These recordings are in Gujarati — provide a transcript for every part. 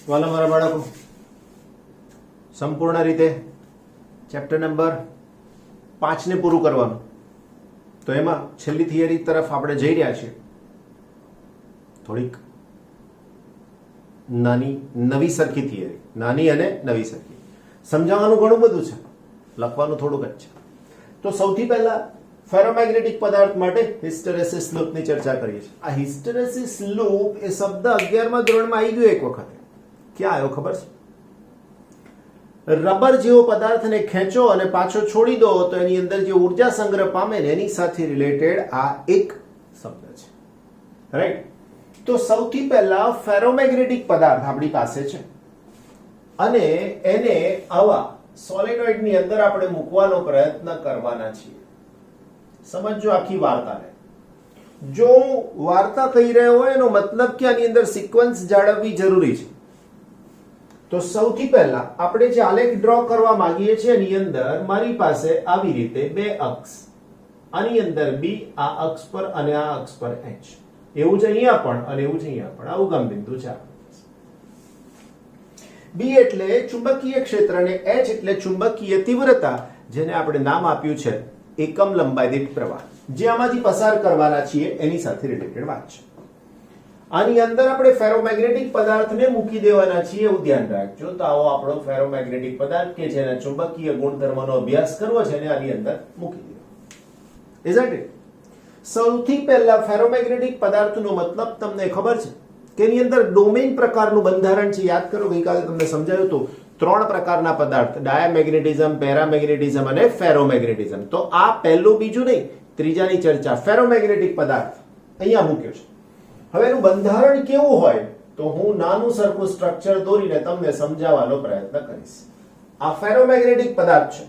વાલા મારા બાળકો, સંપૂર્ણ રીતે ચેપ્ટર નંબર 5 ને પૂરું કરવાનું. તો એમાં છેલ્લી થિયરી તરફ આપણે જઈ રહ્યા છીએ. થોડીક નાની નવી સરખી થિયરી, નાની અને નવી સરખી. સમજાવવાનું ઘણું બધું છે, લખવાનું થોડુંક જ છે. તો સૌથી પહેલા ફેરોમેગ્નેટિક પદાર્થ માટે હિસ્ટેરેસિસ લૂપની ચર્ચા કરીએ છીએ. આ હિસ્ટેરેસિસ લૂપ એ શબ્દ 11મા ધોરણમાં આવી ગયો એક વખત. ક્યાં આવ્યો ખબર છે? રબર જેવો પદાર્થને ખેંચો અને પાછો છોડી દો તો એની અંદર જે ઉર્જા સંગ્રહ પામે ને એની સાથે રિલેટેડ આ એક શબ્દ છે. રાઈટ? તો સૌથી પહેલા ફેરોમેગ્નેટિક પદાર્થ આપણી પાસે છે અને એને આવા સોલેનોઇડની અંદર આપણે મૂકવાનો પ્રયત્ન કરવાના છીએ. સમજો આખી વાર્તાને. જો વાર્તા કહી રહ્યો હોય એનો મતલબ કે આની અંદર સિક્વન્સ જાળવવી જરૂરી છે. તો સૌથી પહેલા આપણે જે આલેખ ડ્રો કરવા માંગીએ છીએ એની અંદર મારી પાસે આવી રીતે બે અક્ષ, આની અંદર બી આ અક્ષ પર અને આ અક્ષ પર એચ, એવું જ અહીંયા પણ અને એવું જ અહીંયા પણ આ ઉગમ બિંદુ છે. બી એટલે ચુંબકીય ક્ષેત્ર અને એચ એટલે ચુંબકીય તીવ્રતા, જેને આપણે નામ આપ્યું છે એકમ લંબાઈ દીઠ પ્રવાહ, જે આમાંથી પસાર કરવાના છીએ એની સાથે રિલેટેડ વાત છે. આની અંદર આપણે ફેરોમેગ્નેટિક પદાર્થને મૂકી દેવાના છીએ, એવું ધ્યાન રાખજો. તો આવો આપણો ફેરોમેગ્નેટિક પદાર્થ કે જેના ચુંબકીય ગુણધર્મનો અભ્યાસ કરવો છે એને આની અંદર મૂકી દેવો. Is it? સૌથી પહેલા ફેરોમેગ્નેટિક પદાર્થનો મતલબ તમને ખબર છે કે એની અંદર ડોમેઇન પ્રકારનું બંધારણ છે. યાદ કરો, ગઈકાલે તમને સમજાવ્યું હતું 3 પ્રકારના પદાર્થ: ડાયામેગ્નેટિઝમ, પેરામેગ્નેટિઝમ અને ફેરોમેગ્નેટિઝમ. તો આ પહેલું બીજું નહીં, ત્રીજાની ચર્ચા ફેરોમેગ્નેટિક પદાર્થ અહીંયા મૂક્યો છે. હવે એનું બંધારણ કેવું હોય તો હું નાનું સરખું સ્ટ્રક્ચર દોરીને તમને સમજાવવાનો પ્રયત્ન કરીશ. આ ફેરોમેગ્નેટિક પદાર્થ છે.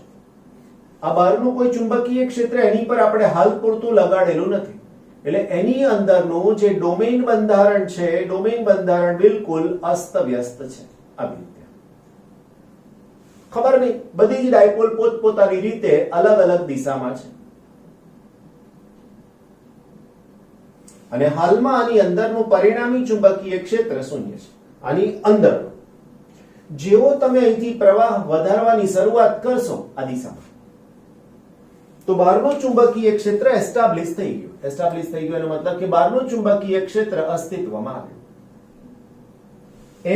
આ બહારનું કોઈ ચુંબકીય ક્ષેત્ર એની પર આપણે હાલ પૂરતું લગાડેલું નથી, એટલે એની અંદરનું જે ડોમેઇન બંધારણ છે, ડોમેઇન બંધારણ બિલકુલ અસ્તવ્યસ્ત છે. આવી રીતે ખબર નહીં, બધી જ ડાયપોલ પોતપોતાની રીતે અલગ અલગ દિશામાં છે. અને હાલમાં આની અંદરનું પરિણામી ચુંબકીય ક્ષેત્ર શૂન્ય છે. આની અંદરનું જેવો તમે અહીંથી પ્રવાહ વધારવાની શરૂઆત કરશો આ દિશામાં, તો બહારનું ચુંબકીય ક્ષેત્ર એસ્ટાબ્લિશ થઈ ગયું. એસ્ટાબ્લિશ થઈ ગયું એનો મતલબ કે બહારનું ચુંબકીય ક્ષેત્ર અસ્તિત્વમાં આવ્યું.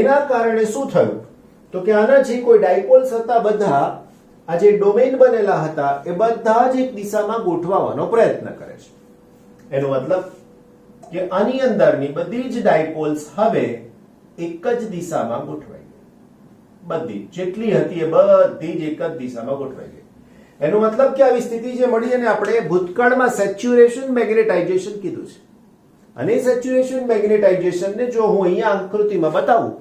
એના કારણે શું થયું તો કે આના જે કોઈ ડાયપોલ્સ હતા, બધા આ જે ડોમેઇન બનેલા હતા એ બધા જ એક દિશામાં ગોઠવવાનો પ્રયત્ન કરે છે. એનો મતલબ કે આની અંદરની બધી જ ડાયપોલ્સ હવે એક જ દિશામાં ગોઠવાઈ ગઈ. બધી જેટલી હતી એ બધી જ એક જ દિશામાં ગોઠવાઈ ગઈ. એનો મતલબ કે આવી સ્થિતિ જે મળી એને આપણે ભૂતકાળમાં સેચ્યુરેશન મેગ્નેટાઇઝેશન કીધું છે. અને સેચ્યુરેશન મેગ્નેટાઇઝેશનને જો હું અહીંયા આકૃતિમાં બતાવું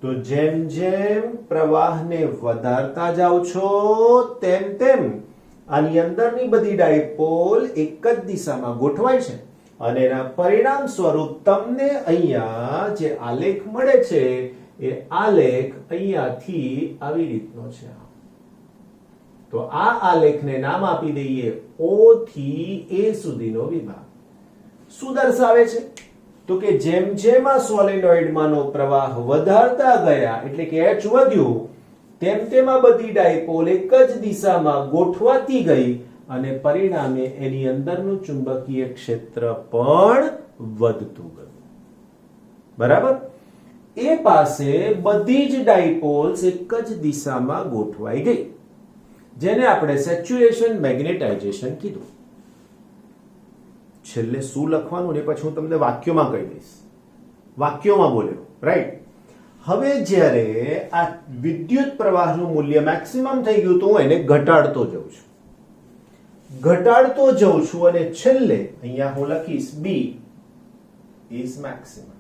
તો જેમ જેમ પ્રવાહને વધારતા જાવ છો તેમ તેમ આની અંદરની બધી ડાયપોલ એક જ દિશામાં ગોઠવાય છે. અને એના પરિણામ સ્વરૂપ તમને અહીંયા જે આલેખ મળે છે એ આલેખ અહીંયાથી આવી રીતનો છે. તો આ આલેખને નામ આપી દઈએ O થી A સુધીનો વિભાગ. શું દર્શાવે છે તો કે જેમ જેમ આ સોલેનોઇડમાંનો પ્રવાહ વધારતા ગયા એટલે કે H વધ્યું, તેમ તેમ આ બધી ડાયપોલ એક જ દિશામાં ગોઠવાતી ગઈ અને પરિણામે એની અંદરનું ચુંબકીય ક્ષેત્ર પણ વધતું ગયું. બરાબર? એ પાસે બધી જ ડાયપોલ્સ એક જ દિશામાં ગોઠવાઈ ગઈ, જેને આપણે સેચ્યુરેશન મેગ્નેટાઇઝેશન કીધું. છેલ્લે શું લખવાનું ને પછી હું તમને વાક્યોમાં કહી દઈશ. વાક્યોમાં બોલ્યો. રાઈટ? હવે જ્યારે આ વિદ્યુત પ્રવાહનું મૂલ્ય મેક્સિમમ થઈ ગયું તો હું એને ઘટાડતો જઉં છું, ઘટાડતો જઉં છું અને છેલ્લે અહીંયા હું લખીશ B is maximum.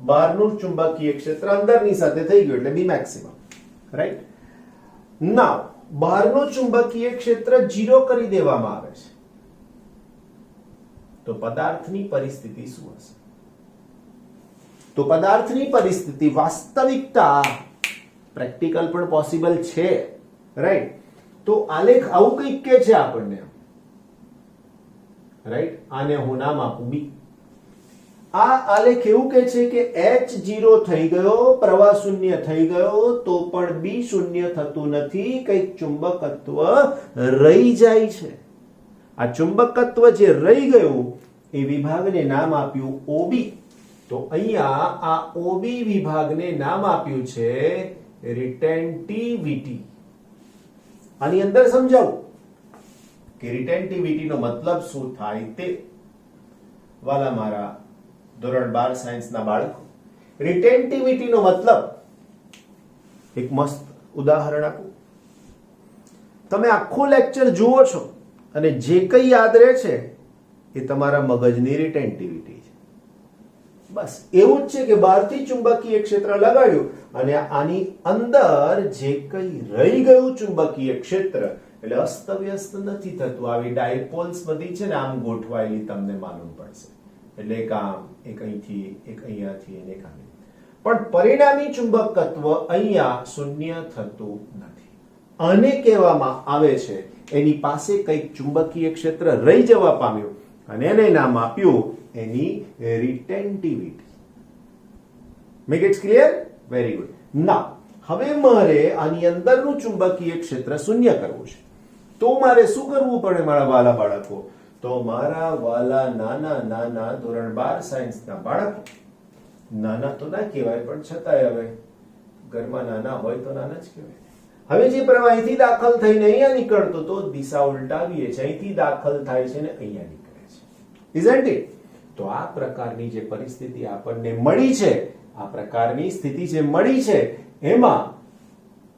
બહારનું ચુંબકીય ક્ષેત્ર અંદરની સાથે થઈ ગયું એટલે B maximum. રાઈટ? નાઉ બહારનું ચુંબકીય ક્ષેત્ર 0 કરી દેવામાં આવે છે તો પદાર્થની પરિસ્થિતિ શું હશે? તો પદાર્થની પરિસ્થિતિ વાસ્તવિકતા પ્રેક્ટિકલ પણ પોસિબલ છે. રાઈટ? તો આલેખ આવું કંઈક કે છે આપણને. રાઈટ? આને હું નામ આપું B. આ આલેખ એવું કે છે કે H0 થઈ ગયો, પ્રવાહ શૂન્ય થઈ ગયો તો પણ B શૂન્ય થતું નથી, કંઈક ચુંબકત્વ રહી જાય છે. આ ચુંબકત્વ જે રહી ગયું એ વિભાગને નામ આપ્યું OB. તો અહીંયા આ OB વિભાગને નામ આપ્યું છે રિટેન્ટિવિટી. આની અંદર સમજાવું કે રિટેન્ટિવિટી નો મતલબ શું થાય તે. વાલા મારા ધોરણ 12 સાયન્સના બાળકો, રિટેન્ટિવિટી નો મતલબ એક મસ્ત ઉદાહરણ આપું. તમે આખું લેક્ચર જુઓ છો અને જે કંઈ યાદ રહે છે એ તમારા મગજની રિટેન્ટિવિટી છે. બસ એવું જ છે કે બહારથી ચુંબકીય ક્ષેત્ર લગાડ્યું અને આની અંદર જે કંઈ રહી ગયું ચુંબકીય ક્ષેત્ર, એટલે અસ્તવ્યસ્ત નથી થતું. આવી ડાયપોલ્સ બધી છે ને આમ ગોઠવાયેલી તમને માલુમ પડશે. એટલે એક આમ, એક અહીંથી, એક અહીંયાથી અને એક આમ. પણ પરિણામી ચુંબકત્વ અહીંયા શૂન્ય થતું નથી. આને કહેવામાં આવે છે એની પાસે કંઈક ચુંબકીય ક્ષેત્ર રહી જવા પામ્યું અને એને નામ આપ્યું એની retentivity. Make it clear? Very good. Now હવે મારે આની અંદરનું ચુંબકીય ક્ષેત્ર શૂન્ય કરવું છે. તો મારે શું કરવું પડે મારા વાલા બાળકો? તો મારા વાલા નાના નાના ધોરણ 12 સાયન્સના બાળકો, નાના તો ના કહેવાય પણ છતાંય હવે ઘરમાં નાના હોય તો નાના જ કહેવાય. હવે જે પ્રવાહ અહીંથી દાખલ થઈને અહીંયા નીકળતો તો દિશા ઉલટાવીએ છે, અહીંથી દાખલ થાય છે ને અહીંયા નીકળે છે. Isn't it? તો આ પ્રકારની જે પરિસ્થિતિ આપણને મળી છે, આ પ્રકારની સ્થિતિ જે મળી છે એમાં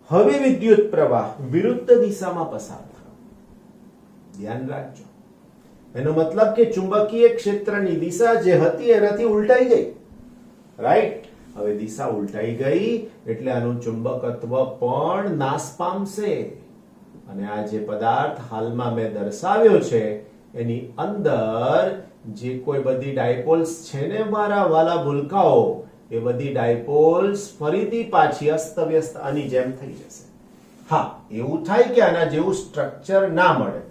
હવે વિદ્યુત પ્રવાહ વિરુદ્ધ દિશામાં પસાર થયો. ધ્યાન રાખજો. એનો મતલબ કે ચુંબકીય ક્ષેત્રની દિશા જે હતી એનાથી ઉલટાઈ ગઈ. રાઈટ? હવે દિશા ઉલટાઈ ગઈ એટલે આનું ચુંબકત્વ પણ નાશ પામશે. અને આ જે પદાર્થ હાલમાં મેં દર્શાવ્યો છે એની અંદર જે કોઈ બધી ડાયપોલ્સ છે ને મારા વાલા ભૂલકાઓ, એ બધી ડાયપોલ્સ ફરીથી પાછી અસ્તવ્યસ્ત આની જેમ થઈ જશે. હા, એવું થાય કે આના જેવું સ્ટ્રક્ચર ના મળે.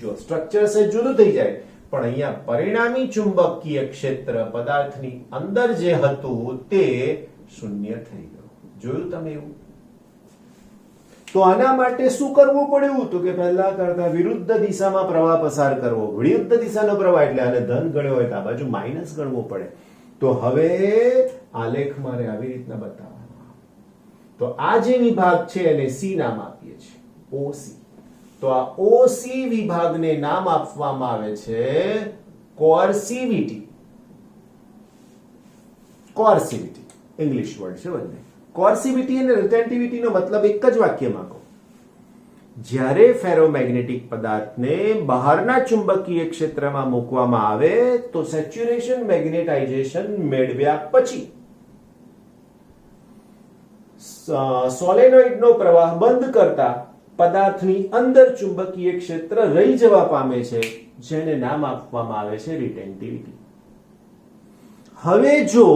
જો સ્ટ્રક્ચર સે જુદું થઈ જાય પણ અહીંયા પરિણામી ચુંબકીય ક્ષેત્ર પદાર્થની અંદર જે હતું તે શૂન્ય થઈ ગયું. જોયું તમે એવું? તો આના માટે શું કરવું પડ્યું? તો કે પહેલા કરતા વિરુદ્ધ દિશામાં પ્રવાહ પસાર કરવો. વિરુદ્ધ દિશાનો પ્રવાહ એટલે આને ધન ગણ્યો હોય તો આ બાજુ માઇનસ ગણવો પડે. તો હવે આલેખ મારે આવી રીતના બતાવવાનો. તો આ જે વિભાગ છે એને સી નામ આપીએ છીએ, OC. તો આ OC વિભાગને નામ આપવામાં આવે છે કોર્સિવિટી. કોર્સિવિટી ઇંગ્લિશ વર્ડ છે બંને. કોર્સિવિટી અને રિટેન્ટિવિટી નો મતલબ એક જ વાક્યમાં કહો. જ્યારે ફેરોમેગ્નેટિક પદાર્થને બહારના ચુંબકીય ક્ષેત્રમાં મૂકવામાં આવે તો સેચ્યુરેશન મેગ્નેટાઇઝેશન મેળવ્યા પછી સોલેનોઇડનો પ્રવાહ બંધ કરતા પદાર્થની અંદર ચુંબકીય ક્ષેત્ર રહી જવા પામે છે, જેને નામ આપવામાં આવે છે રિટેન્ટિવિટી. હવે જો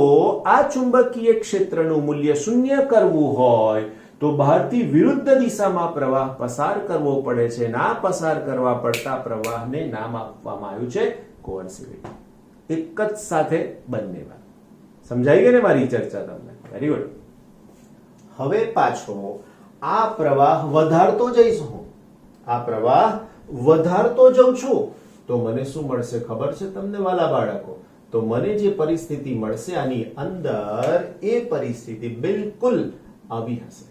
આ ચુંબકીય ક્ષેત્રનું મૂલ્ય શૂન્ય કરવું હોય તો બહારથી વિરુદ્ધ દિશામાં પ્રવાહ પસાર કરવો પડે છે. ના પસાર કરવા પડતા પ્રવાહને નામ આપવામાં આવ્યું છે કોર્સિવિટી. એક જ સાથે બંને વાત સમજાઈ ગઈ ને મારી ચર્ચા તમને? Very good. હવે પાછો આ પ્રવાહ વધારતો જઈશ હું. આ પ્રવાહ વધારતો જઉં છું તો મને શું મળશે ખબર છે તમને વાલા બાળકો? તો મને જે પરિસ્થિતિ મળશે આની અંદર એ પરિસ્થિતિ બિલકુલ આવી હશે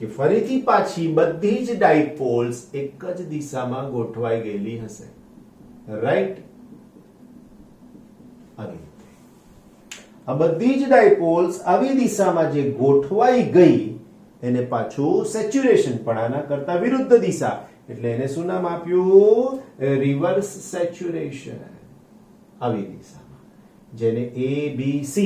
કે ફરીથી પાછી બધી જ ડાયપોલ્સ એક જ દિશામાં ગોઠવાઈ ગયેલી હશે. રાઈટ? આવી આ બધી જ ડાયપોલ્સ આવી દિશામાં જે ગોઠવાઈ ગઈ એને પાછું સેચ્યુરેશન, પણ આના કરતા વિરુદ્ધ દિશા, એટલે એને શું નામ આપ્યું? Reverse saturation. આવી દિશામાં જેને ABC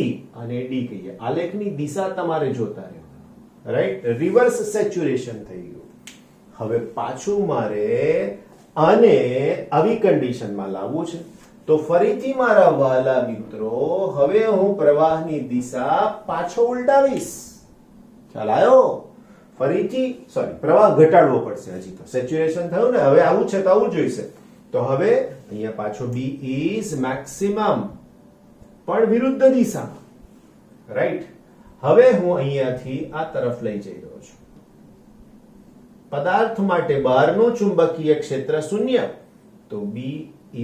અને D કહીએ. આલેખની દિશા તમારે જોતા રહેવાનું. રાઈટ? રિવર્સ સેચ્યુરેશન થઈ ગયું. હવે પાછું મારે આને આવી કન્ડિશનમાં લાવવું છે. તો ફરીથી મારા વાલા મિત્રો હવે હું પ્રવાહની દિશા પાછો ઉલટાવીશ. ખ્યાલ આવ્યો? ફરીથી પ્રવાહ ઘટાડવો પડશે. હજી તો સેચ્યુરેશન થયું ને, હવે આવું છે તો આવું જોઈશે. તો હવે અહીંયા પાછો B is maximum પણ વિરુદ્ધ દિશામાં, રાઈટ? હવે હું અહીંયાથી આ તરફ લઈ જઈ રહ્યો છું. પદાર્થ માટે બહારનું ચુંબકીય ક્ષેત્ર શૂન્ય, તો B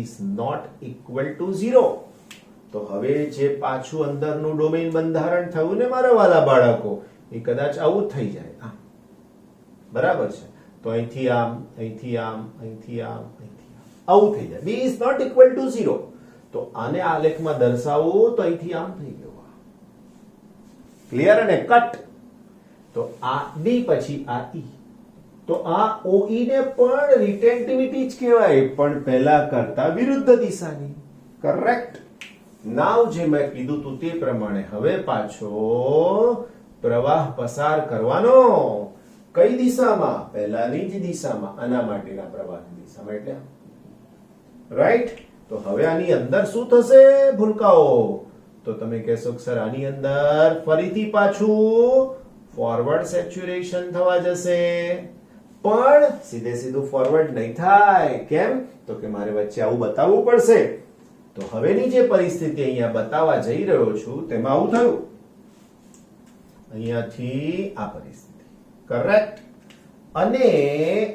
is not equal to 0. તો હવે જે પાછું અંદરનું ડોમેન બંધારણ થયું ને મારા વાલા બાળકો, એ કદાચ આવું થઈ જાય. બરાબર છે? તો અહીંથી આમ, અહીંથી આમ, અહીંથી આમ, અહીંથી આમ, આવું થઈ જાય. B is not equal to 0. તો આને આલેખમાં દર્શાવવું તો અહીંથી આમ થઈ ગયું. ક્લિયર? અને કટ. તો આ D પછી આ E. તો આ OE ને પણ રિટેન્ટિવિટી જ કહેવાય, પણ પહેલા કરતા વિરુદ્ધ દિશાની. કરેક્ટ? નાવ જે મેં કીધું તું તે પ્રમાણે હવે પાછો પ્રવાહ પસાર કરવાનો કઈ દિશામાં? પહેલાની જ દિશામાં, આના માટેના પ્રવાહની દિશામાં. એટલે રાઈટ? તો હવે આની અંદર શું થશે ભૂલકાઓ? તો તમે કહેશો કે સર આની અંદર ફરીથી પાછું ફોરવર્ડ સેચ્યુરેશન થવા જશે. પણ સીધે સીધું ફોરવર્ડ નહીં થાય. કેમ? તો કે મારે વચ્ચે આવું બતાવવું પડશે. તો હવેની જે પરિસ્થિતિ અહીંયા બતાવવા જઈ રહ્યો છું તેમાં આવું થયું. અહીંયાથી આ પરિસ્થિતિ. કરેક્ટ? અને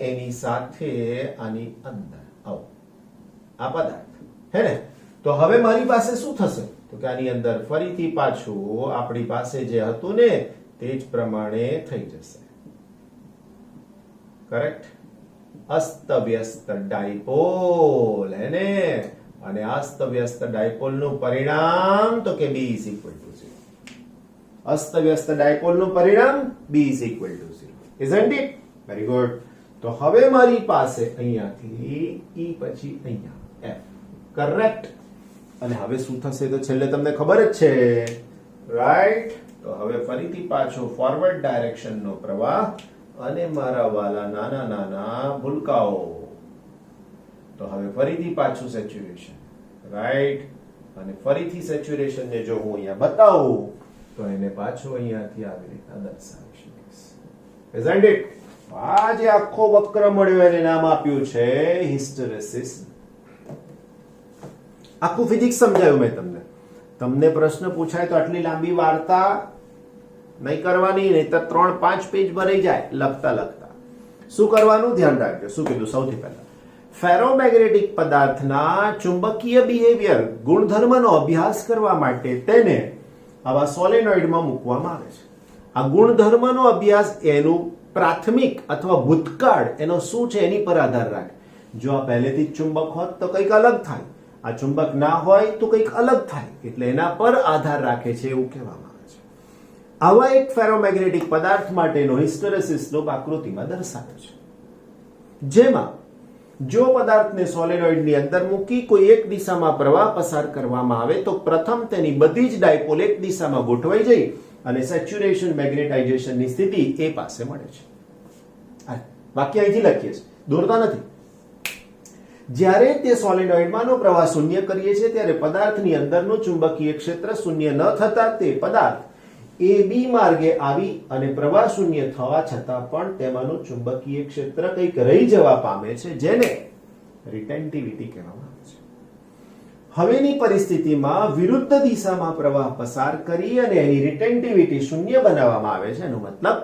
એની સાથે આની અંદર આવું આ પદાર્થ, હે ને? તો હવે મારી પાસે શું થશે? તો કે આની અંદર ફરીથી પાછું આપણી પાસે જે હતું ને તે જ પ્રમાણે થઈ જશે. કરેક્ટ? અસ્તવ્યસ્ત ડાયપોલ, હે ને? અને અસ્તવ્યસ્ત ડાયપોલ નું પરિણામ તો કે B is equal to 0. અસ્તવ્યસ્ત ડાયપોલ નું પરિણામ B is equal to 0. Isn't it? Very good. તો હવે મારી પાસે અહીંયાથી E પછી અહીંયા F. કરેક્ટ? અને હવે શું થશે તો છેલ્લે તમને ખબર જ છે, રાઈટ? તો હવે ફરીથી પાછો ફોરવર્ડ ડાયરેક્શન નો પ્રવાહ અને મારા વાલા નાના નાના ભૂલકાઓ. તો હવે ફરીથી પાછું સેચ્યુરેશન, રાઈટ? અને ફરીથી સેચ્યુરેશન ને જો હું અહીંયા બતાવું તો એને પાછું અહીંયાથી આવી રીતના દર્શાવી શકીશ. Isn't it? આ જે આખો વક્ર મળ્યો એને નામ આપ્યું છે હિસ્ટેરેસિસ. આખું ફિઝિક્સ સમજાયું મેં તમને. તમને પ્રશ્ન પૂછાય તો આટલી લાંબી વાર્તા નહીં કરવાની, નહીતર 3-5 પેજ ભરાઈ જાય લખતા લખતા. શું કરવાનું? ધ્યાન રાખજો. શું કીધું? સૌથી પહેલા ફેરોમેગ્નેટિક પદાર્થના ચુંબકીય બિહેવિયર ગુણધર્મનો અભ્યાસ કરવા માટે તેને આવા સોલેનોઇડમાં મૂકવામાં આવે છે. આ ગુણધર્મનો અભ્યાસ એનું પ્રાથમિક અથવા ભૂતકાળ એનો શું છે એની પર આધાર રાખે. જો આ પહેલેથી જ ચુંબક હોત તો કંઈક અલગ થાય, આ ચુંબક ના હોય તો કંઈક અલગ થાય. એટલે એના પર આધાર રાખે છે એવું કહેવામાં આવે છે. આવા એક ફેરોમેગ્નેટિક પદાર્થ માટેનો હિસ્ટેરેસિસ લૂપ આકૃતિમાં દર્શાવે છે, જેમાં જો પદાર્થને સોલેનોઇડની અંદર મૂકી કોઈ એક દિશામાં પ્રવાહ પસાર કરવામાં આવે તો પ્રથમ તેની બધી જ ડાયપોલ એક દિશામાં ગોઠવાઈ જઈ અને સેચ્યુરેશન મેગ્નેટાઇઝેશનની સ્થિતિ એ પાસે મળે છે. વાક્ય અહીંથી લખીએ છીએ, દોરતા નથી. જ્યારે તે સોલેનોઇડમાંનો પ્રવાહ શૂન્ય કરીએ છીએ ત્યારે પદાર્થની અંદરનું ચુંબકીય ક્ષેત્ર શૂન્ય ન થતા તે પદાર્થ એ બી માર્ગે આવી અને પ્રવાહ શૂન્ય થવા છતાં પણ તેમાંનું ચુંબકીય ક્ષેત્ર કંઈક રહી જવા પામે છે, જેને રિટેન્ટિવિટી કહેવામાં આવે છે. હવેની પરિસ્થિતિમાં વિરુદ્ધ દિશામાં પ્રવાહ પસાર કરી અને એની રિટેન્ટિવિટી શૂન્ય બનાવવામાં આવે છે. એનો મતલબ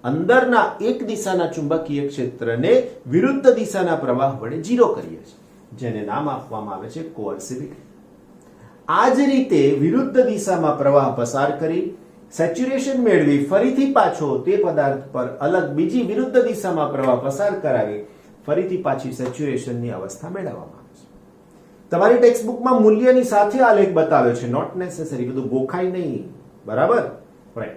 અંદરના એક દિશાના ચુંબકીય ક્ષેત્રને વિરુદ્ધ દિશાના પ્રવાહ વડે 0 કરીએ છીએ, જેને નામ આપવામાં આવે છે કોઅર્સિવિટી. આ જ રીતે વિરુદ્ધ દિશામાં પ્રવાહ પસાર કરી સેચ્યુરેશન મેળવી ફરીથી પાછો તે પદાર્થ પર અલગ બીજી વિરુદ્ધ દિશામાં પ્રવાહ પસાર કરાવી ફરીથી પાછી સેચ્યુરેશનની અવસ્થા મેળવવામાં આવે છે. તમારી ટેક્સ્ટબુકમાં મૂલ્યની સાથે આલેખ બતાવ્યો છે, નોટ નેસેસરી, બધું ગોખાય નહીં. બરાબર? રાઈટ.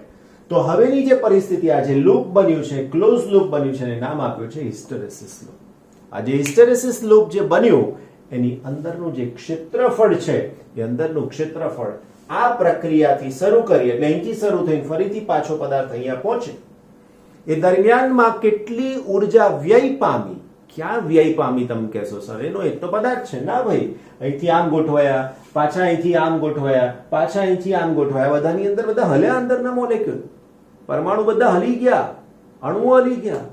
તો હવેની જે પરિસ્થિતિ આ જે લૂપ બન્યું છે, ક્લોઝ લૂપ બન્યું છે, એને નામ આપ્યું છે હિસ્ટેરેસિસ લૂપ. આ જે હિસ્ટેરેસિસ લૂપ જે બન્યું એની અંદરનું જે ક્ષેત્રફળ છે એ અંદરનું ક્ષેત્રફળ આ પ્રક્રિયાથી શરૂ કરી એટલે અહીંથી શરૂ થઈને ફરીથી પાછો પદાર્થ અહીંયા પહોંચે એ દરમિયાનમાં કેટલી ઉર્જા વ્યય પામી. ક્યાં વ્યય પામી તમે કહેશો સર? એનો એક તો પદાર્થ છે ના ભાઈ. અહીંથી આમ ગોઠવાયા, પાછા અહીંથી આમ ગોઠવાયા, પાછા અહીંથી આમ ગોઠવાયા, બધાની અંદર બધા હલ્યા, અંદરના મોલેક્યુલ પરમાણુ બધા હલી ગયા, અણુઓ હલી ગયા.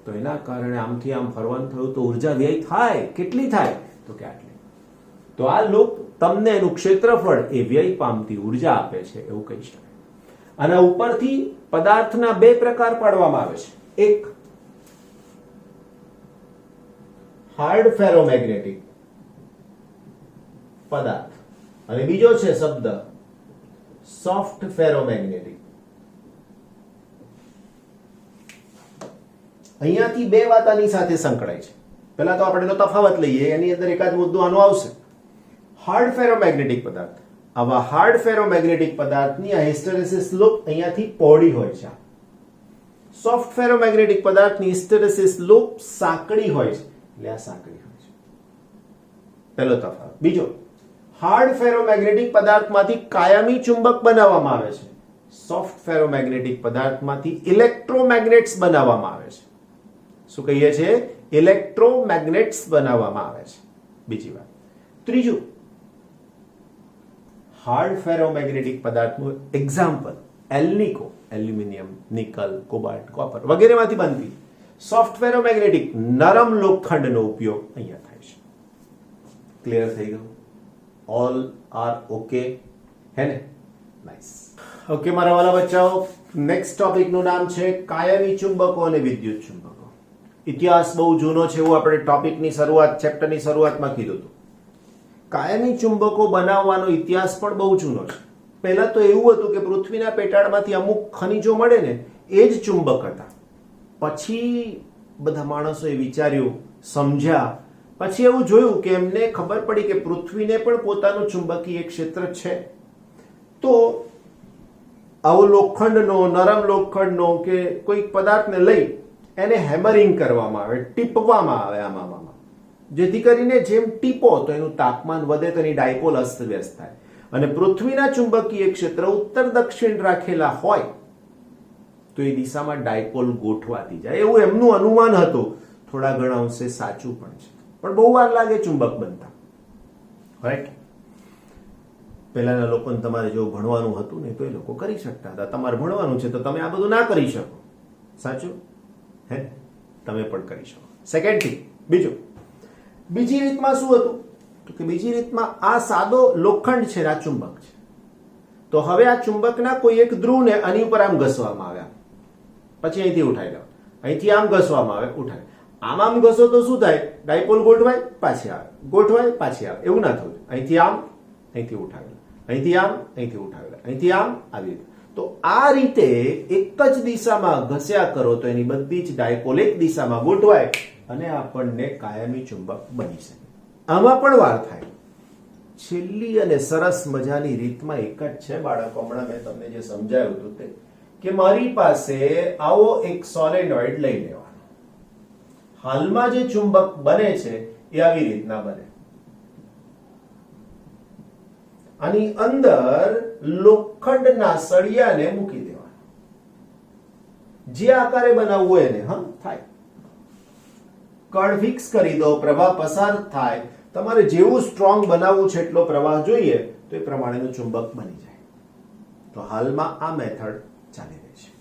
તો એના કારણે આમથી આમ ફરવાનું થયું તો ઉર્જા વ્યય થાય. કેટલી થાય? તો કે આટલી. તો આ લૂપ તમને એનું ક્ષેત્રફળ એ વ્યય પામતી ઉર્જા આપે છે એવું કહી શકાય. અને ઉપરથી પદાર્થના બે પ્રકાર પાડવામાં આવે છે. એક હાર્ડ ફેરોમેગ્નેટિક પદાર્થ અને બીજો છે શબ્દ સોફ્ટ ફેરોમેગ્નેટિક. અહીંયાથી બે વાત આની સાથે સંકળાય છે. પહેલા તો આપણે એનો તફાવત લઈએ. એની અંદર એકાદ મુદ્દો આનો આવશે. હાર્ડ ફેરોમેગ્નેટિક પદાર્થ, આવા હાર્ડ ફેરોમેગ્નેટિક પદાર્થની આ હિસ્ટેરેસિસ લૂપ અહીંયાથી પહોળી હોય છે. સોફ્ટ ફેરોમેગ્નેટિક પદાર્થની હિસ્ટેરેસિસ લૂપ સાંકડી હોય છે, એટલે આ સાંકડી હોય છે. પહેલો તફાવત. બીજો, હાર્ડ ફેરોમેગ્નેટિક પદાર્થમાંથી કાયમી ચુંબક બનાવવામાં આવે છે. સોફ્ટ ફેરોમેગ્નેટિક પદાર્થમાંથી ઇલેક્ટ્રોમેગ્નેટ્સ બનાવવામાં આવે છે. શું કહીએ છીએ? ઇલેક્ટ્રોમેગ્નેટ્સ બનાવવામાં આવે છે. બીજી વાત. ત્રીજું, હાર્ડ ફેરોમેગ્નેટિક પદાર્થનું example alnico, aluminium, nickel, cobalt, copper વગેરેમાંથી બનતી સોફ્ટ ફેરોમેગ્નેટિક નરમ લોખંડનો ઉપયોગ અહીંયા થાય છે. ક્લિયર થઈ ગયું? All are okay? હે ને? નાઈસ. ઓકે મારા વાલા બચ્ચાઓ, નેક્સ્ટ ટોપિકનું નામ છે કાયમી ચુંબકો અને વિદ્યુત ચુંબકો. ઇતિહાસ બહુ જૂનો છે એવું આપણે ટોપિકની શરૂઆત, ચેપ્ટરની શરૂઆતમાં કીધું હતું. કાયમી ચુંબકો બનાવવાનો ઇતિહાસ પણ બહુ જૂનો છે. પહેલા તો એવું હતું કે પૃથ્વીના પેટાળમાંથી અમુક ખનિજો મળે ને એ જ ચુંબક હતા. પછી બધા માણસોએ વિચાર્યું, સમજ્યા, પછી એવું જોયું કે એમને ખબર પડી કે પૃથ્વીને પણ પોતાનું ચુંબકીય ક્ષેત્ર છે. તો આવો લોખંડનો, નરમ લોખંડનો કે કોઈ પદાર્થને લઈ એને હેમરિંગ કરવામાં આવે, ટીપવામાં આવે આમાં, જેથી કરીને જેમ ટીપો તો એનું તાપમાન વધે તો એની ડાયપોલ અસ્તવ્યસ્ત થાય. અને પૃથ્વીના ચુંબકીય ક્ષેત્ર ઉત્તર દક્ષિણ રાખેલા હોય તો એ દિશામાં ડાયપોલ ગોઠવાતી જાય, એવું એમનું અનુમાન હતું. થોડા ઘણા અંશે સાચું પણ છે, પણ બહુ વાર લાગે ચુંબક બનતા. રાઈટ? પહેલાના લોકોને તમારે જો ભણવાનું હતું ને તો એ લોકો કરી શકતા હતા. તમારે ભણવાનું છે તો તમે આ બધું ના કરી શકો. સાચું? હે? તમે પણ કરી શકો. સેકન્ડ થિંગ, બીજી રીતમાં શું હતું? તો કે બીજી રીતમાં આ સાદો લોખંડ છે, આ ચુંબક છે. તો હવે આ ચુંબકના કોઈ એક ધ્રુવને આની ઉપર આમ ઘસવામાં આવ્યા, પછી અહીંથી ઉઠાઈ લો, અહીંથી આમ ઘસવામાં આવે, ઉઠાય. આમ ઘસો તો શું થાય? ડાયપોલ ગોઠવાય, પાછી આવે, ગોઠવાય, પાછી આવે. એવું ના થવું. અહીંથી આમ, અહીંથી ઉઠાવેલા, અહીંથી આમ, અહીંથી ઉઠાવેલા, અહીંથી આમ, આવી રીતે. તો આ રીતે એક જ દિશામાં ઘસ્યા કરો તો એની બધી જ ડાયપોલ એક દિશામાં ગોઠવાય અને આપણને કાયમી ચુંબક બની શકે. આમાં પણ વાર થાય. છેલ્લી અને સરસ મજાની રીતમાં એક જ છે બાળકો, હમણાં મેં તમને જે સમજાવ્યું હતું તે, કે મારી પાસે આવો એક સોલેનોઇડ લઈ લેવાનો. હાલમાં જે ચુંબક બને છે એ આવી રીતના બને. આની અંદર લોખંડના સળિયાને મૂકી દેવાના. જે આકારે બનાવવું હોય એને થાય. કણ ફિક્સ કરી દો, પ્રવાહ પસાર થાય. તમારે જેવું સ્ટ્રોંગ બનાવવું છે એટલો પ્રવાહ જોઈએ તો એ પ્રમાણેનું ચુંબક બની જાય. તો હાલમાં આ મેથડ ચાલી રહી છે.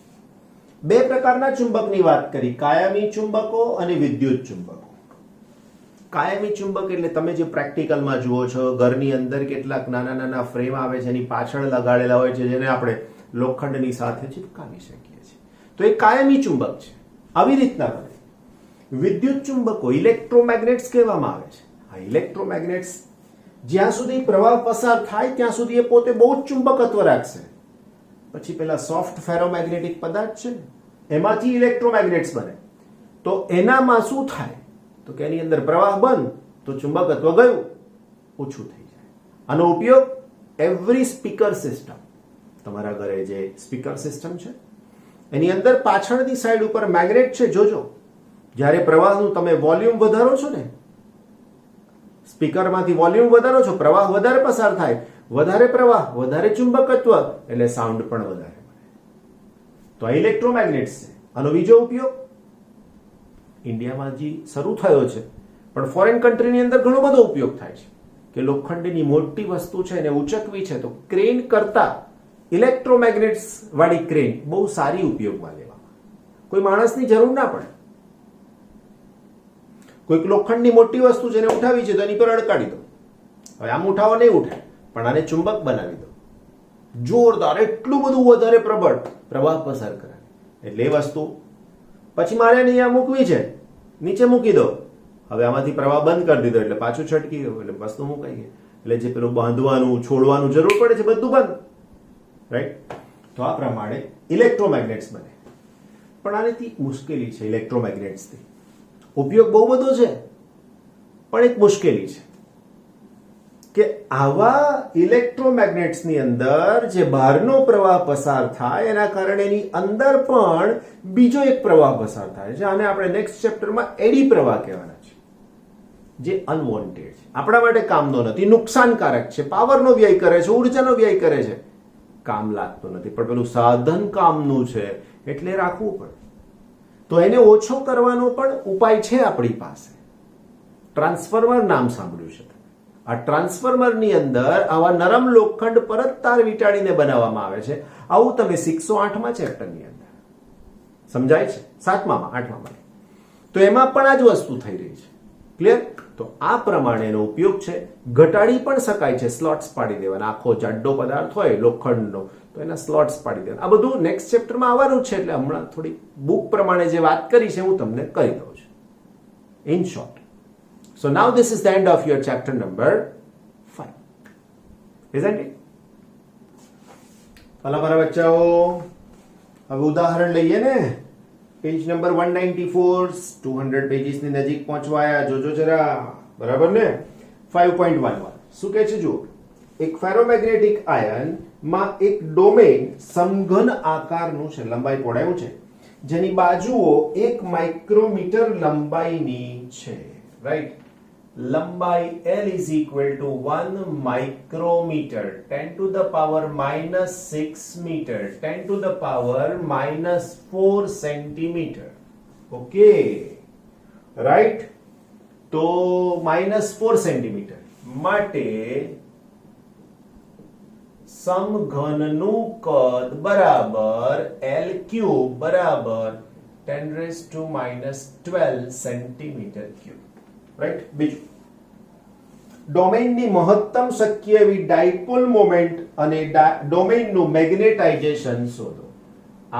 બે પ્રકારના ચુંબકની વાત કરી, કાયમી ચુંબકો અને વિદ્યુત ચુંબકો. કાયમી ચુંબક એટલે તમે જે પ્રેક્ટિકલમાં જુઓ છો, ઘરની અંદર કેટલાક નાના નાના ફ્રેમ આવે છે, એની પાછળ લગાડેલા હોય છે, જેને આપણે લોખંડની સાથે ચિપકાવી શકીએ છીએ. તો એ કાયમી ચુંબક છે. આવી રીતના બને. વિદ્યુત ચુંબકો ઇલેક્ટ્રોમેગ્નેટ્સ કહેવામાં આવે છે. આ ઇલેક્ટ્રોમેગ્નેટ્સ જ્યાં સુધી પ્રવાહ પસાર થાય ત્યાં સુધી એ પોતે બહુ જ ચુંબકત્વ રાખશે. પછી પેલા સોફ્ટ ફેરોમેગ્નેટિક પદાર્થ છે એમાંથી ઇલેક્ટ્રોમેગ્નેટ્સ બને. તો એનામાં શું થાય? તો કે એની અંદર પ્રવાહ બંધ તો ચુંબકત્વ ગયું, ઓછું થઈ જાય. આનો ઉપયોગ એવરી સ્પીકર સિસ્ટમ, તમારા ઘરે જે સ્પીકર સિસ્ટમ છે એની અંદર પાછળની સાઈડ ઉપર મેગ્નેટ છે. જોજો, જ્યારે પ્રવાહનું તમે વોલ્યુમ વધારો છો ને, સ્પીકરમાંથી વોલ્યુમ વધારો છો, પ્રવાહ વધારે પસાર થાય, વધારે પ્રવાહ, વધારે ચુંબકત્વ, એટલે સાઉન્ડ પણ વધારે મળે. તો આ ઇલેક્ટ્રોમેગ્નેટ્સ છે. આનો બીજો ઉપયોગ ઇન્ડિયામાં જે શરૂ થયો છે, પણ ફોરેન કન્ટ્રીની અંદર ઘણો બધો ઉપયોગ થાય છે કે લોખંડની મોટી વસ્તુ છે એને ઉચકવી છે તો ક્રેન કરતા ઇલેક્ટ્રોમેગ્નેટ્સ વાળી ક્રેન બહુ સારી ઉપયોગમાં લેવામાં. કોઈ માણસની જરૂર ના પડે. કોઈક લોખંડની મોટી વસ્તુ છે એને ઉઠાવી છે તો એની પર અડકાડી દો. હવે આમ ઉઠાવો નહીં ઉઠે, પણ આને ચુંબક બનાવી દો, જોરદાર, એટલું બધું વધારે પ્રબળ પ્રવાહ પસાર કરે. એટલે એ વસ્તુ પછી મારે અહીંયા મૂકવી છે, નીચે મૂકી દો, હવે આમાંથી પ્રવાહ બંધ કરી દીધો એટલે પાછું છટકી ગયું, એટલે વસ્તુ મુકાઈ ગઈ. એટલે જે પેલું બાંધવાનું છોડવાનું જરૂર પડે છે બધું બંધ, રાઈટ? તો આ પ્રમાણે ઇલેક્ટ્રોમેગ્નેટ્સ બને. પણ આનેથી મુશ્કેલી છે ઇલેક્ટ્રોમેગ્નેટ્સથી. ઉપયોગ બહુ બધો છે, પણ એક મુશ્કેલી છે કે આવા ઇલેક્ટ્રોમેગ્નેટ્સની અંદર જે બહારનો પ્રવાહ પસાર થાય એના કારણે એની અંદર પણ બીજો એક પ્રવાહ પસાર થાય છે. આને આપણે નેક્સ્ટ ચેપ્ટરમાં એડી પ્રવાહ કહેવાના છે, જે અનવોન્ટેડ છે, આપણા માટે કામનો નથી, નુકસાનકારક છે, પાવરનો વ્યય કરે છે, ઉર્જાનો વ્યય કરે છે, કામ લાગતું નથી. પણ પેલું સાધન કામનું છે એટલે રાખવું પડે. તો એને ઓછો કરવાનો પણ ઉપાય છે આપણી પાસે. ટ્રાન્સફોર્મર નામ સાંભળ્યું છે? આ ટ્રાન્સફોર્મરની અંદર આવા નરમ લોખંડ પરત તાર વીંટાળીને બનાવવામાં આવે છે. આવું તમે 608માં ચેપ્ટરની અંદર સમજાય છે, 7મામાં 8મામાં. તો એમાં પણ આ જ વસ્તુ થઈ રહી છે. ક્લિયર? તો આ પ્રમાણેનો ઉપયોગ છે. ઘટાડી પણ શકાય છે, સ્લોટ્સ પાડી દેવાના. આખો જાડો પદાર્થ હોય લોખંડનો તો એના સ્લોટ્સ પાડી દેવાના. આ બધું નેક્સ્ટ ચેપ્ટરમાં આવવાનું છે, એટલે હમણાં થોડી બુક પ્રમાણે જે વાત કરી છે હું તમને કહી દઉં છું in short. So now this is the end of your chapter number 5. Isn't it? ભલા મારા બચ્ચાઓ, હવે ઉદાહરણ લઈએ ને. પેજ નંબર 194, 200 પેજીસની નજીક પહોંચવાયા. જોજો જરા, બરાબર ને? 5.11 શું કહે છે જુઓ. એક ફેરોમેગ્નેટિક આયન માં એક ડોમેન સમઘન આકારનું છે, લંબાઈ પહોળાઈનું છે, જેની બાજુઓ 1 માઇક્રોમીટર લંબાઈની છે, રાઈટ? લંબાઈ L is equal to 1 micrometer, 10 to the power minus 6 meter, 10 to the power minus 4 centimeter. Okay, right? તો minus 4 centimeter માટે સમઘનનું કદ બરાબર L ક્યુબ બરાબર 10 raised to minus 12 centimeter cube. Right? બીજું, ડોમેનની મહત્તમ શક્ય એવી ડાયપોલ મોમેન્ટ અને ડોમેનનું મેગ્નેટાઇઝેશન શોધો.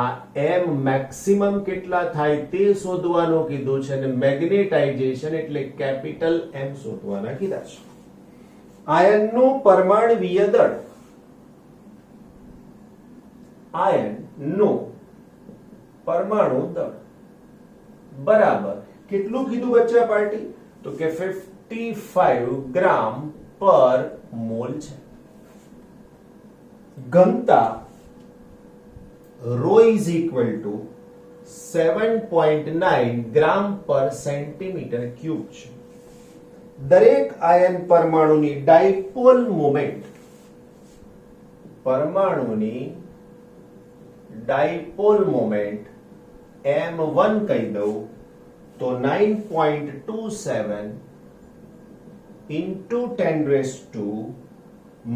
આ એમ મેક્સિમમ કેટલા થાય તે શોધવાનું કીધું છે, અને મેગ્નેટાઇઝેશન એટલે કેપિટલ એમ શોધવાના કીધા છે. આયનનું પરમાણ્વીય દળ, આયનનું પરમાણુ દળ બરાબર કેટલું કીધું બચ્ચા પાર્ટી? તો કે 55 ગ્રામ પર મોલ છે. ઘનતા rho is equal to 7.9 ગ્રામ પર સેન્ટીમીટર ક્યુબ છે. દરેક આયન પરમાણુની ડાયપોલ મોમેન્ટ, પરમાણુની ડાયપોલ મોમેન્ટ m1 કહી દઉં તો 9.27 into 10 raised to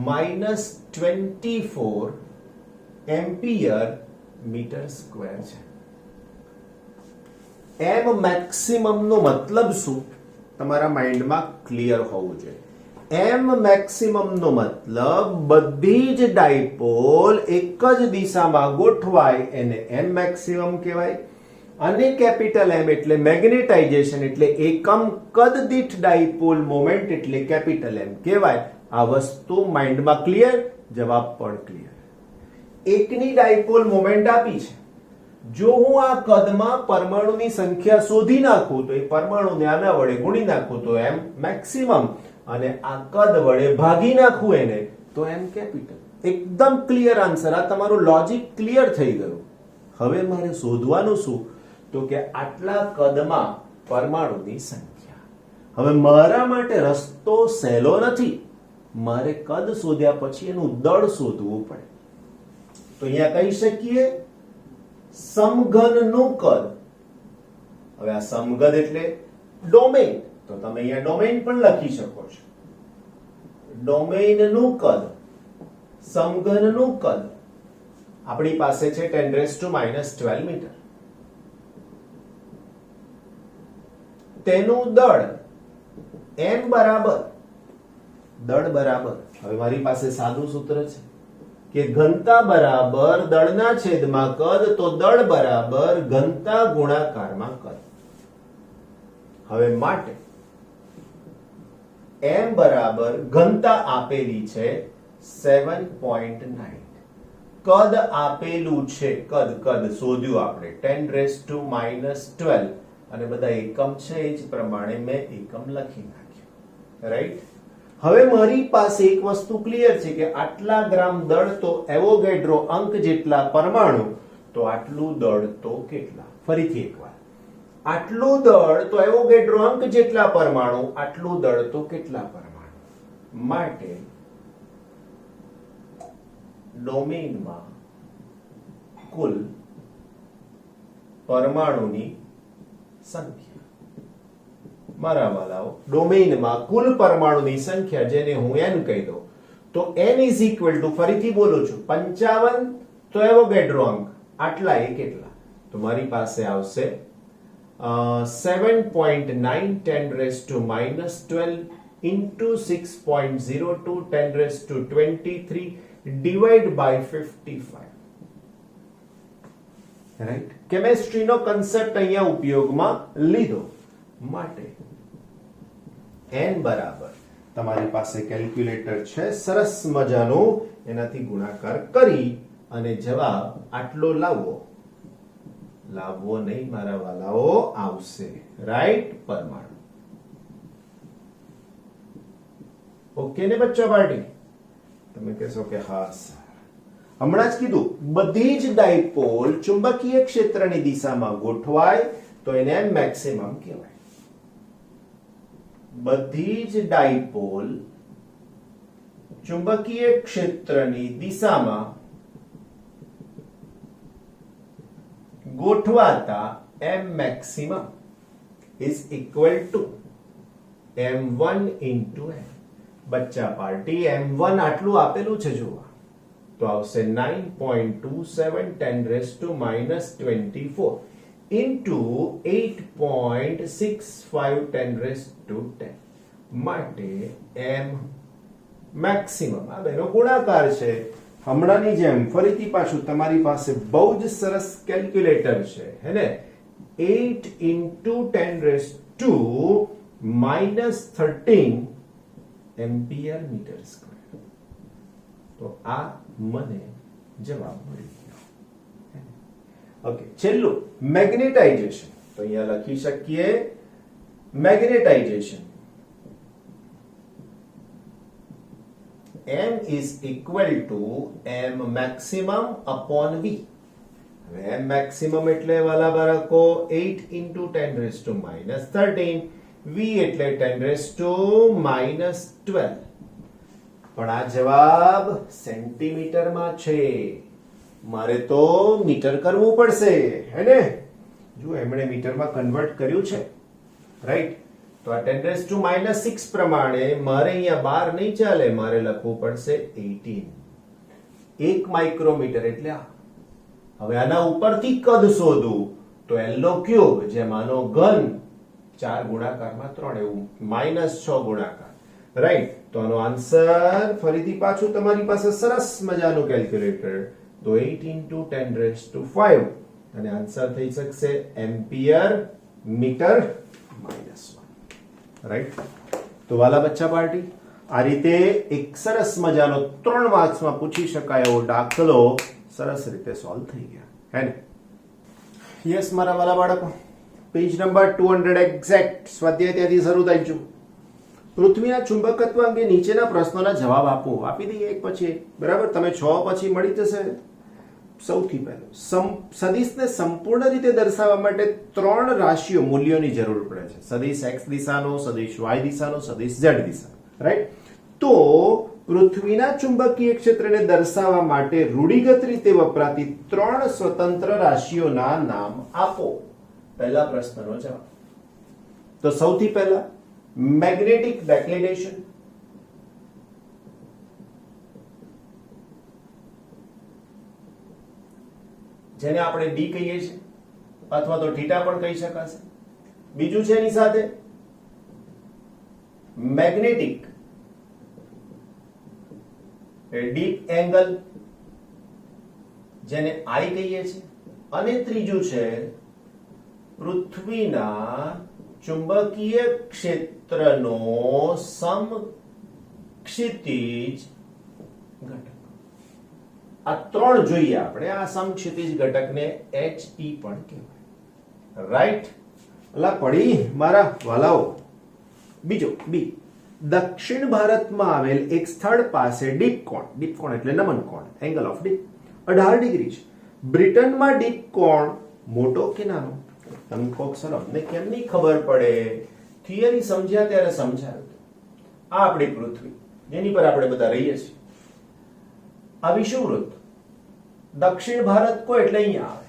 minus 24 ampere meter square છે. એમ મેક્સિમમ નો મતલબ શું તમારા માઇન્ડમાં ક્લિયર હોવું જોઈએ. એમ મેક્સિમમ નો મતલબ બધી જ ડાયપોલ એક જ દિશામાં ગોઠવાય એને એમ મેક્સિમમ કહેવાય. અને કેપિટલ એમ એટલે મેગ્નેટાઇઝેશન એટલે એકમ કદ દીઠ ડાયપોલ મોમેન્ટ એટલે કેપિટલ એમ કહેવાય. આ વસ્તુ માઇન્ડમાં ક્લિયર? જવાબ પણ ક્લિયર. એકની ડાયપોલ મોમેન્ટ આપી છે. જો હું આ કદમાં પરમાણુની સંખ્યા શોધી નાખું તો એ પરમાણુને આના વડે ગુણી નાખું તો એમ મેક્સિમમ, અને આ કદ વડે ભાગી નાખું એને તો એમ કેપિટલ. એકદમ ક્લિયર આન્સર. આ તમારું લોજિક ક્લિયર થઈ ગયું. હવે મારે શોધવાનું શું? તો કે આટલા કદમાં પરમાણુની સંખ્યા. હવે મારા માટે રસ્તો સહેલો નથી. મારે કદ શોધ્યા પછી એનું દળ શોધવું પડે. તો અહીંયા કહી શકીએ સમઘનનું કદ. હવે આ સમઘન એટલે ડોમેન, તો તમે અહીંયા ડોમેન પણ લખી શકો છો. ડોમેનનું કદ, સમઘનનું કદ આપણી પાસે છે 10 raised to minus 12 મીટર. તેનું દળ m બરાબર હવે મારી પાસે સાદું સૂત્ર છે કે ઘનતા બરાબર દળના છેદમાં કદ, તો દળ બરાબર ઘનતા ગુણાકારમાં કદ. હવે માટે m બરાબર ઘનતા આપેલી છે 7.9, કદ આપેલું છે, કદ શોધ્યું આપણે 10⁻⁻12 અને બધા એકમ છે એ જ પ્રમાણે મેં એકમ લખી નાખ્યું. રાઈટ. હવે મારી પાસે એક વસ્તુ ક્લિયર છે કે આટલા ગ્રામ દળ તો એવોગેડ્રો અંક જેટલા પરમાણુ, તો આટલું દળ તો કેટલા? ફરીથી એકવાર, આટલું દળ તો એવોગેડ્રો અંક જેટલા પરમાણુ, આટલું દળ તો કેટલા પરમાણુ? માટે ડોમેઇનમાં કુલ પરમાણુની સંખ્યા, મારા વાલાઓ, ડોમેઇનમાં કુલ પરમાણુની સંખ્યા, જેને હું n કહી દઉં, તો n ઇઝ ઇક્વલ ટુ, ફરીથી બોલું છું, 55 તો એવોગેડ્રો અંક, આટલા એ કેટલા? તો મારી પાસે આવશે 7.9 10⁻12 into 6.02 10⁻23 divide by 55. Right. કેમેસ્ટ્રીનો concept અહીંયા ઉપયોગમાં લીધો. માટે n બરાબર, તમારી પાસે કેલ્ક્યુલેટર છે સરસ મજાનું, એનાથી ગુણાકાર કરી અને જવાબ આટલો લાવવો નહીં મારા વાલાઓ, આવશે. રાઈટ. પરમાણુ. ઓકે ને બચ્ચા પાર્ટી? તમે કહેશો કે હા સર, હમણાં જ કીધું, બધી જ ડાયપોલ ચુંબકીય ક્ષેત્રની દિશામાં ગોઠવાય તો એને મેક્સિમમ કહેવાય. બધી જ ડાયપોલ ચુંબકીય ક્ષેત્રની દિશામાં ગોઠવાતા m maximum is equal to m1 into m. બચ્ચા પાર્ટી, m1 આટલું આપેલું છે જુઓ, તો આવશે 9.27 10⁻24 into 8.65 10⁻10. માટે m maximum, આ બેનો ગુણાકાર છે. હમણાંની જેમ ફરીથી પાછું તમારી પાસે બહુ જ સરસ કેલ્ક્યુલેટર છે, હે ને? 8 into 10⁻13 એમ્પિયર મીટર સ્ક્વેર. તો આ મને જવાબ મળી ગયો. ઓકે, છેલ્લું મેગ્નેટાઇઝેશન. તો અહીંયા લખી શકીએ magnetisation m is equal to m maximum upon v. હવે m maximum એટલે વાલા બાળકો 8 into 10⁻13, v એટલે 10⁻12. પણ આ જવાબ સેન્ટીમીટરમાં છે, મારે તો મીટર કરવું પડશે, હે ને? જો એમણે મીટરમાં કન્વર્ટ કર્યું છે. રાઈટ. તો આ 10⁻6 પ્રમાણે મારે અહીંયા 12 નહીં ચાલે, મારે લખવું પડશે 18. 1 માઇક્રોમીટર એટલે આ. હવે આના ઉપરથી કદ શોધું તો l નો ક્યુબ, જેમાંનો ઘન 4 ગુણાકારમાં 3, એવું -6 ગુણાકાર. રાઈટ. તો આનો આન્સર ફરીથી પાછું તમારી પાસે સરસ મજાનું કેલ્ક્યુલેટર, તો 8 into 10⁵, અને આન્સર થઈ શકશે એમ્પિયર મીટર -1. રાઈટ. તો વાલા બચ્ચા પાર્ટી, આ રીતે એક સરસ મજાનો 3 માર્ક્સમાં પૂછી શકાય એવો દાખલો સરસ રીતે સોલ્વ થઈ ગયા, હે ને? યસ મારા વાલા બાળકો, પેજ નંબર 200 એક્ઝેક્ટ સ્વાધ્યાય ત્યાંથી શરૂ થાય છે. પૃથ્વીના ચુંબકત્વ અંગે નીચેના પ્રશ્નોના જવાબ આપો. આપી દઈએ એક પછી એક, બરાબર? તમે 6 પછી મળી જશે. સૌથી પહેલું, સદિશને સંપૂર્ણ રીતે દર્શાવવા માટે 3 રાશિઓ મૂલ્યોની જરૂર પડે છે. સદિશ x દિશાનો, સદિશ y દિશાનો, સદિશ z દિશાનો. રાઈટ. તો પૃથ્વીના ચુંબકીય ક્ષેત્રને દર્શાવવા માટે રૂઢિગત રીતે વપરાતી 3 સ્વતંત્ર રાશિઓના નામ આપો. પહેલા પ્રશ્નનો જવાબ. તો સૌથી પહેલા મેગ્નેટિક ડિક્લિનેશન, જેને આપણે ડી કહીએ છીએ, અથવા તો થીટા પણ કહી શકાશે. બીજું છે એની સાથે મેગ્નેટિક ડીપ એંગલ, જેને આઈ કહીએ છીએ, અને ત્રીજું છે પૃથ્વીના ચુંબકીય ક્ષેત્રનો સમક્ષિતિજ ઘટક. આ ત્રણ જોઈએ આપણે. આ સમક્ષિતિજ ઘટકને HE પણ કહેવાય. રાઈટ? અલા પડી મારા વાલાઓ. બીજો બી, દક્ષિણ ભારતમાં આવેલ એક સ્થળ પાસે ડીપ કોણ એટલે નમન કોણ, એંગલ ઓફ ડીપ 18 ડિગ્રી છે. બ્રિટનમાં ડીપ કોણ મોટો કે નાનો? તમે કોક સર અમને કેમ નહીં ખબર પડે? થિયરી સમજ્યા ત્યારે સમજાયું. આ આપણી પૃથ્વી જેની પર આપણે બધા રહીએ છીએ. આ વિષુવવૃત્ત દક્ષિણ ભારત કો એટલે અહીંયા આવે,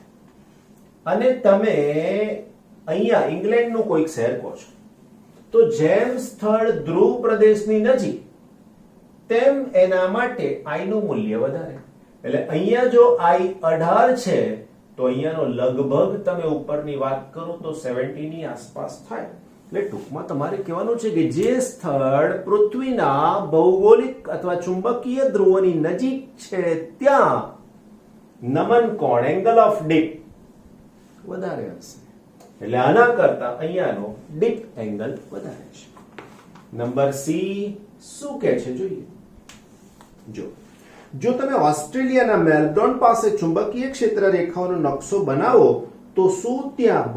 અને તમે અહીંયા ઇંગ્લેન્ડનું કોઈક શહેર કહો છો, તો જેમ સ્થળ ધ્રુવ પ્રદેશની નજીક તેમ એના માટે આઈ નું મૂલ્ય વધારે. એટલે અહીંયા જો આઈ 18 છે તો અહીંયાનો લગભગ તમે ઉપરની વાત કરો તો 70 ની આસપાસ થાય. એટલે ટૂંકમાં તમારે કહેવાનું છે કે જે સ્થળ પૃથ્વીના ભૌગોલિક અથવા ચુંબકીય ધ્રુવોની નજીક છે ત્યાં નમન કોણ, એંગલ ઓફ ડીપ વધારે હશે. એટલે આના કરતા અહીંયાનો ડીપ એંગલ વધારે છે. નંબર સી શું કહે છે જોઈએ. જો તમે ઓસ્ટ્રેલિયાના મેલબોર્ન પાસે ચુંબકીય ક્ષેત્ર રેખાઓનો નકશો બનાવો તો શું ત્યાં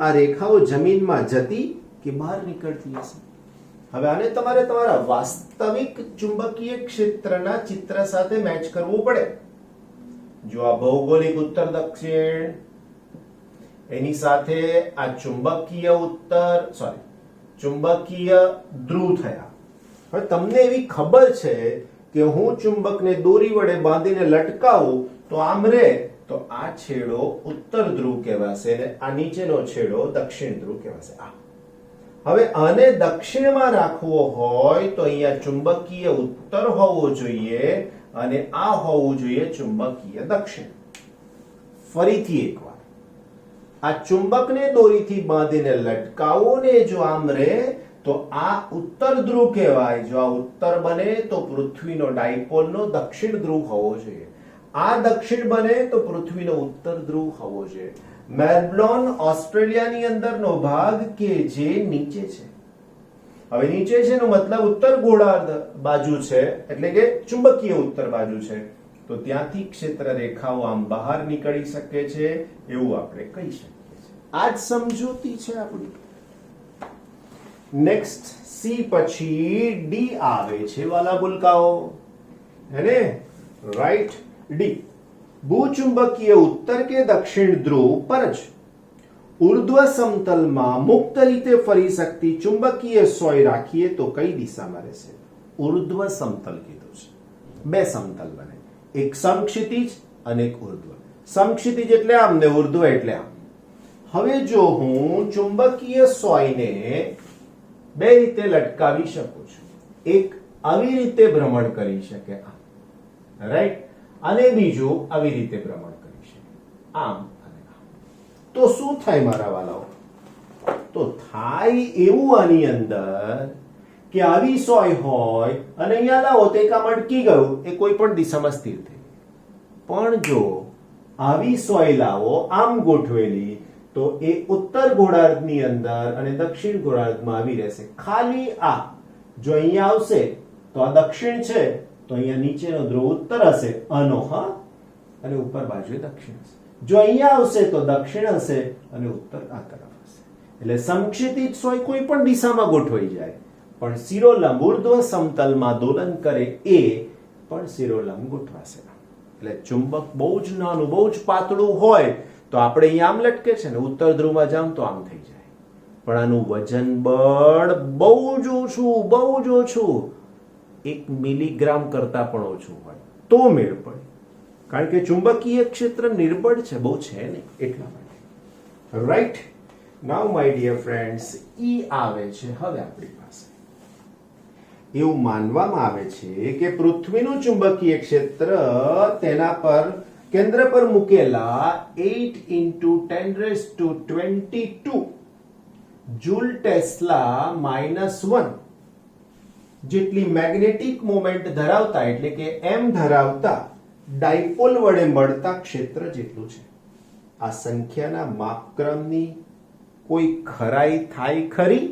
આ રેખાઓ જમીનમાં જતી કે બહાર નીકળતી હશે? હવે આને તમારે તમારા વાસ્તવિક ચુંબકીય ક્ષેત્રના ચિત્ર સાથે મેચ કરવું પડે. જો આ ભૌગોલિક ઉત્તર દક્ષિણ, એની સાથે આ ચુંબકીય ધ્રુવ થયા. હવે તમને એવી ખબર છે કે હું ચુંબકને દોરી વડે બાંધીને લટકાવું તો આમ રે, તો આ છેડો ઉત્તર ધ્રુવ કહેવાશે અને આ નીચેનો છેડો દક્ષિણ ધ્રુવ કહેવાશે. હવે આને દક્ષિણમાં રાખવો હોય તો અહીંયા ચુંબકીય ઉત્તર હોવો જોઈએ અને આ હોવું જોઈએ ચુંબકીય દક્ષિણ. ફરીથી એકવાર, આ ચુંબકને દોરીથી બાંધીને લટકાવો ને જો આમ રે તો આ ઉત્તર ધ્રુવ કહેવાય. જો આ ઉત્તર બને તો પૃથ્વીનો ડાયપોલનો દક્ષિણ ધ્રુવ હોવો જોઈએ. આ દક્ષિણ બને તો પૃથ્વીનો ઉત્તર ધ્રુવ હોવો જોઈએ. મેલબોર્ન ઓસ્ટ્રેલિયાની અંદરનો ભાગ કે જે નીચે છે. હવે નીચે છે એનો મતલબ ઉત્તર ગોળાર્ધ બાજુ છે, એટલે કે ચુંબકીય ઉત્તર બાજુ છે, તો ત્યાંથી ક્ષેત્ર રેખાઓ આમ બહાર નીકળી શકે છે એવું આપણે કહી શકીએ છીએ. આ જ સમજૂતી છે આપણી. નેક્સ્ટ સી પછી ડી આવે છે વાલા ગુલકાઓ, હેને? રાઈટ. ડી, ભૂચુંબકીય ઉત્તર કે દક્ષિણ ધ્રુવ પર જ ઉર્ધ્વ સમતલમાં મુક્ત રીતે ફરી શકતી ચુંબકીય સોય રાખીએ તો કઈ દિશામાં રહેશે? ઉર્ધ્વ સમતલ કીધું છે. બે સમતલ બને, એક સમક્ષિતિજ અને એક ઉર્ધ્વ. સમક્ષિતિજ એટલે આમ ને ઉર્ધ્વ એટલે આમ. હવે જો હું ચુંબકીય સોયને બે રીતે લટકાવી શકું છું. એક આવી રીતે ભ્રમણ કરી શકે આમ, રાઈટ, અને બીજું આવી રીતે ભ્રમણ કરી શકે આમ અને આમ. તો શું થાય મારા વાલાઓ? તો થાય એવું આની અંદર કે આવી સોય હોય અને અહીંયા લાવો તો એક આમ અટકી ગયું, એ કોઈ પણ દિશામાં સ્થિર થઈ. પણ જો આવી સોય લાવો આમ ગોઠવેલી તો એ ઉત્તર ગોળાર્ધની અંદર અને દક્ષિણ ગોળાર્ધમાં આવી રહેશે. ખાલી આ જો અહીંયા આવશે તો આ દક્ષિણ છે, તો અહીંયા નીચેનો ધ્રુવ ઉત્તર હશે આનો, હા, અને ઉપર બાજુએ દક્ષિણ હશે. જો અહીંયા આવશે તો દક્ષિણ હશે અને ઉત્તર આ તરફ હશે. એટલે સમક્ષિતિજ સોય કોઈ પણ દિશામાં ગોઠવાઈ જાય, પણ શિરોલંબ ઉર્ધ્વ સમતલમાં દોલન કરે એ પણ શિરોલંબ ગોઠવાશે. એટલે ચુંબક બહુ જ નાનું, બહુ જ પાતળું હોય તો આપણે અહીંયા આમ લટકે છે ને, ઉત્તર ધ્રુવમાં જામ તો આમ થઈ જાય. પણ આનું વજન બળ બહુ જ ઓછું, 1 મિલીગ્રામ કરતા પણ ઓછું હોય તો મેળ પડે. કારણ કે ચુંબકીય ક્ષેત્ર નિર્બળ છે, બહુ છે નહીં એટલા માટે. Right. Now my dear friends, ઈ આવે છે હવે આપણી પાસે. એવું માનવામાં આવે છે કે પૃથ્વીનું ચુંબકીય ક્ષેત્ર તેના પર કેન્દ્ર પર મૂકેલા 8 into 10⁻22 જૂલ ટેસ્લા -1 જેટલી મેગ્નેટિક મોમેન્ટ ધરાવતા એટલે કે m ધરાવતા ડાયપોલ વડે મળતા ક્ષેત્ર જેટલું છે. આ સંખ્યાના માપક્રમની કોઈ ખરાઈ થાય ખરી?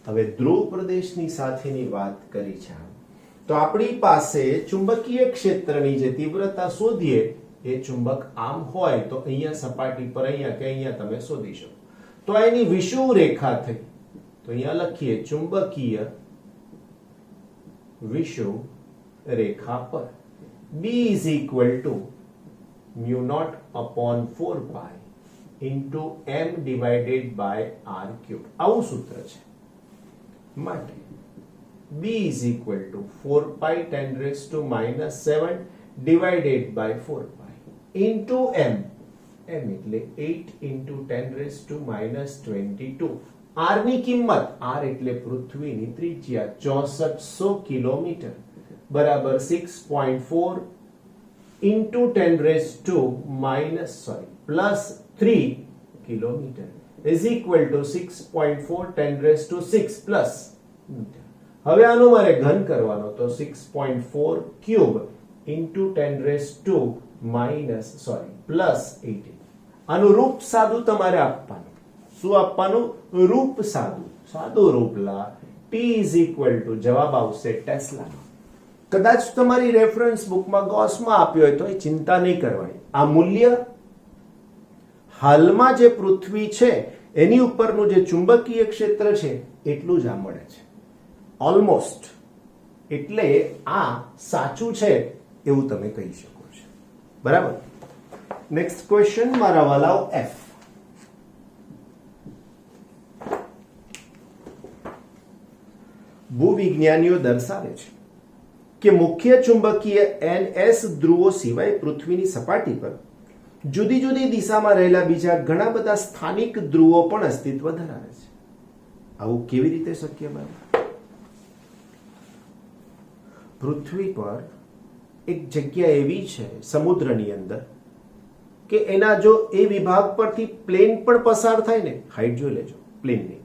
હવે ધ્રુવ પ્રદેશની સાથેની વાત કરી છે તો આપણી પાસે ચુંબકીય ક્ષેત્રની જે તીવ્રતા શોધીએ એ ચુંબક આમ હોય તો અહીંયા સપાટી પર અહીંયા કે અહીંયા તમે શોધી શકો. તો એની વિષુવ રેખા થઈ તો અહીંયા લખીએ ચુંબકીય વિષુવ રેખા પર B is equal to mu naught upon 4 pi into m divided by r cube. આવું સૂત્ર છે. માટે B is equal to 4 pi 10⁻⁻7 divided by 4 pi into m. m એટલે 8 into 10⁻22. r ની કિંમત, r એટલે પૃથ્વીની ત્રિજ્યા 6400 કિલોમીટર બરાબર 6.4 into 10⁻3 kilometre is equal to 6.4 10⁻6 plus. હવે આનો મારે ઘન કરવાનો તો 6.4 ક્યુબ into 10⁻+18. આનું રૂપ સાદું તમારે આપવાનું. શું આપવાનું? રૂપ સાદું. સાદું રૂપ લા T is equal to જવાબ આવશે ટેસ્લા. કદાચ તમારી રેફરન્સ બુકમાં ગૌસમાં આપ્યો હોય તો એ ચિંતા નહીં કરવાની. આ મૂલ્ય હાલમાં જે પૃથ્વી છે એની ઉપરનું જે ચુંબકીય ક્ષેત્ર છે એટલું જ આ મળે છે ઓલમોસ્ટ. એટલે આ સાચું છે એવું તમે કહી શકો છો. બરાબર. નેક્સ્ટ ક્વેશ્ચન મારા વાલાઓ F. ભૂવિજ્ઞાનીઓ દર્શાવે છે કે મુખ્ય ચુંબકીય NS ધ્રુવો સિવાય પૃથ્વીની સપાટી પર જુદી જુદી દિશામાં રહેલા બીજા ઘણા બધા સ્થાનિક ધ્રુવો પણ અસ્તિત્વ ધરાવે છે. આવું કેવી રીતે શક્ય બને? પૃથ્વી પર એક જગ્યા એવી છે સમુદ્રની અંદર કે એના જો એ વિભાગ પરથી પ્લેન પણ પસાર થાય ને, હાઈટ જોઈ લેજો પ્લેનની,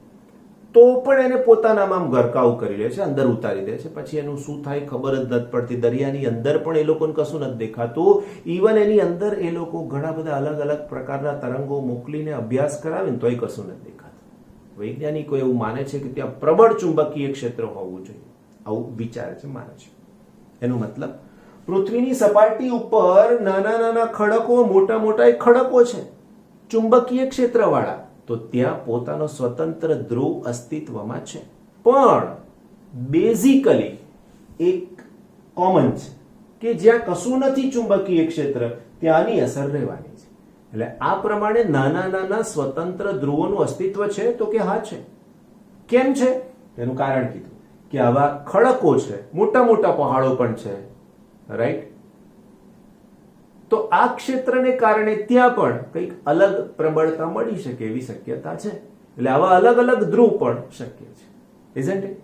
તો પણ એને પોતાનામાં આમ ગરકાવ કરી લે છે, અંદર ઉતારી દે છે. પછી એનું શું થાય ખબર જ નથી પડતી. દરિયાની અંદર પણ એ લોકોને કશું નથી દેખાતું. ઇવન એની અંદર એ લોકો ઘણા બધા અલગ અલગ પ્રકારના તરંગો મોકલીને અભ્યાસ કરાવે ને તોય કશું નથી દેખાતું. વૈજ્ઞાનિકો એવું માને છે કે ત્યાં પ્રબળ ચુંબકીય ક્ષેત્ર હોવું જોઈએ. આવું વિચારે છે, માને છે. એનો મતલબ પૃથ્વીની સપાટી ઉપર નાના નાના ખડકો, મોટા મોટા ખડકો છે ચુંબકીય ક્ષેત્રવાળા, તો ત્યાં પોતાનો સ્વતંત્ર ધ્રુવ અસ્તિત્વમાં છે. પણ બેઝિકલી એક કોમન છે કે જ્યાં કશું નથી ચુંબકીય ક્ષેત્ર ત્યાંની અસર રહેવાની છે. એટલે આ પ્રમાણે નાના નાના સ્વતંત્ર ધ્રુવોનું અસ્તિત્વ છે તો કે હા છે. કેમ છે? એનું કારણ કીધું કે આવા ખડકો છે, મોટા મોટા પહાડો પણ છે, રાઈટ. તો આ ક્ષેત્રને કારણે ત્યાં પણ કંઈક અલગ પ્રબળતા મળી શકે એવી શક્યતા છે. એટલે આવા અલગ અલગ ધ્રુવ પણ શક્ય છે. Isn't it?